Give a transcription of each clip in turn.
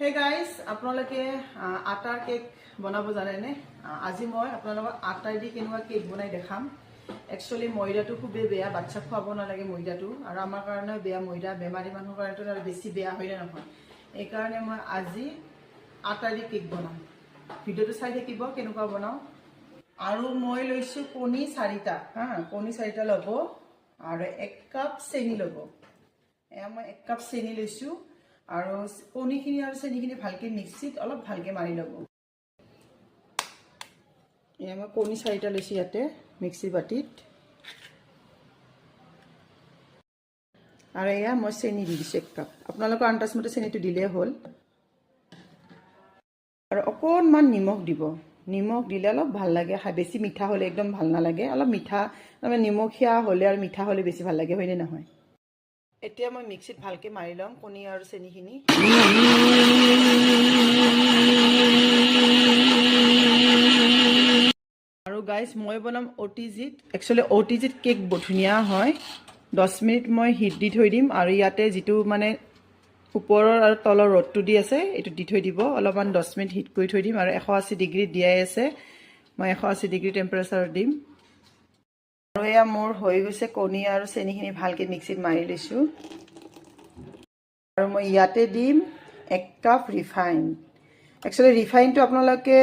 Hey guys, আপোনালোকে আটাৰ cake বনাব জানে নে? আজি মই আপোনালোকক আটাৰ দি কেনেকুৱা কেক বনাই দেখাম। একচুয়ালি ময়দাটো খুবেই বেয়া, বাচ্চা খুৱাব নালাগে ময়দাটো, আৰু আমাৰ কাৰণে বেয়া ময়দা, বেমাৰী মানুহৰ কাৰণেতো আৰু বেছি বেয়া হয়নে নহয়। এই কাৰণে মই আজি আটাৰ দি কেক বনাম। ভিডিঅ'টো চাই থাকিব কেনেকুৱা বনাও। আৰু মই লৈছো কণী 4টা, কণী 4টা ল'ব আৰু 1 কাপ চেনি ল'ব। এয়া মই 1 কাপ চেনি লৈছো। আৰু কণীখিনি আৰু চেনিখিনি ভালকে মিক্সিত অলপ ভালকে মাৰি ল'ব। এয়া মই কণী 4টা লৈছো ইয়াতে মিক্সি বাটিত, আৰু এয়া মই চেনি দি দিছো 1 কাপ। আপোনালোকৰ আন্দাজ মতে চেনিটো দিলে হ'ল। আৰু অকণমান নিমখ দিব। নিমখ দিলে অলপ ভাল লাগে খাই, বেছি মিঠা হ'লে একদম ভাল নালাগে। অলপ মিঠা মানে নিমখীয়া হ'লে আৰু মিঠা হ'লে বেছি ভাল লাগে, হয়নে নহয়। এতিয়া মই মিক্সিত ভালকে মাৰি লম কণী আৰু চেনিখিনি। আৰু গাইজ মই বনাম অটিজিত। একচুৱেলি অটিজিত কেক ধুনীয়া হয়। 10 মিনিট মই হিট দি থৈ দিম, আৰু ইয়াতে যিটো মানে ওপৰৰ আৰু তলৰ ৰ'দটো দি আছে এইটো দি থৈ দিব। অলপমান 10 মিনিট হিট কৰি থৈ দিম, আৰু 180 ডিগ্ৰী দিয়াই আছে। মই 180 ডিগ্ৰী টেম্পাৰেচাৰত দিম। আৰু এয়া মোৰ হৈ গৈছে, কণী আৰু চেনিখিনি ভালকে মিক্সিত মাৰি লৈছো। আৰু মই ইয়াতে দিম 1 কাপ ৰিফাইন। একচুৱেলি ৰিফাইনটো আপোনালোকে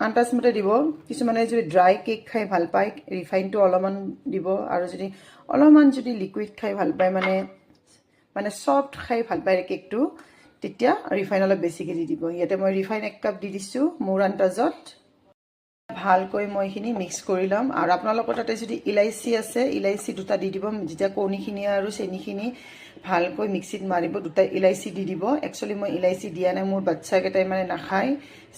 আন্দাজ মতে দিব। কিছুমানে যদি ড্ৰাই কেক খাই ভাল পায় ৰিফাইনটো অলপমান দিব, আৰু যদি অলপমান যদি লিকুইড খাই ভাল পায় মানে সফট খাই ভাল পায় কেকটো, তেতিয়া ৰিফাইন অলপ বেছিকৈ দি দিব। ইয়াতে মই ৰিফাইন 1 কাপ দি দিছোঁ মোৰ আন্দাজত। ভালকৈ মই এইখিনি মিক্স কৰি ল'ম। আৰু আপোনালোকৰ তাতে যদি ইলাইচি আছে, ইলাইচি 2টা দি দিব। যেতিয়া কণীখিনি আৰু চেনিখিনি ভালকৈ মিক্সিত মাৰিব, 2টা ইলাইচি দি দিব। একচুৱেলি মই ইলাইচি দিয়া নাই, মোৰ বাচ্চাকেইটাই মানে নাখায়,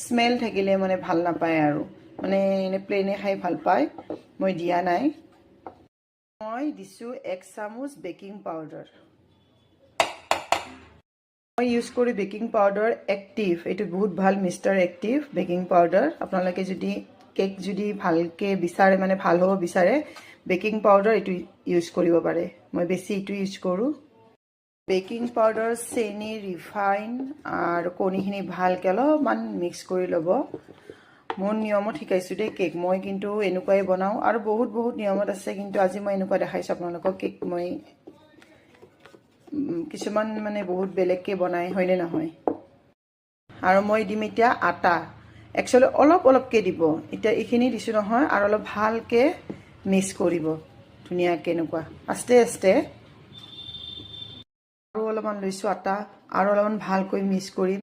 স্মেল থাকিলে মানে ভাল নাপায়, আৰু মানে এনে প্লেনে খাই ভাল পায়। মই দিয়া নাই। মই দিছোঁ 1 চামুচ বেকিং পাউডাৰ। মই ইউজ কৰি বেকিং পাউডাৰ এক্টিভ, এইটো বহুত ভাল, মিষ্টাৰ এক্টিভ বেকিং পাউডাৰ। আপোনালোকে যদি কেক যদি ভালকে বিচাৰে, মানে ভাল হ'ব বিচাৰে, বেকিং পাউডাৰ এইটো ইউজ কৰিব পাৰে। মই বেছি এইটো ইউজ কৰোঁ। বেকিং পাউডাৰ, চেনি, ৰিফাইন আৰু কণীখিনি ভালকৈ অলপমান মিক্স কৰি ল'ব। মোৰ নিয়মত শিকাইছোঁ দেই কেক, মই কিন্তু এনেকুৱাই বনাওঁ, আৰু বহুত নিয়মত আছে, কিন্তু আজি মই এনেকুৱা দেখাইছোঁ আপোনালোকক কেক। মই কিছুমান মানে বহুত বেলেগকৈ বনাই, হয়নে নহয়। আৰু মই দিম এতিয়া আটা। একচুৱেলি অলপকৈ দিব। এতিয়া এইখিনি দিছোঁ নহয়, আৰু অলপ ভালকৈ মিক্স কৰিব ধুনীয়াকৈ, এনেকুৱা আস্তে আস্তে। আৰু অলপমান লৈছোঁ আটা, আৰু অলপমান ভালকৈ মিক্স কৰিম।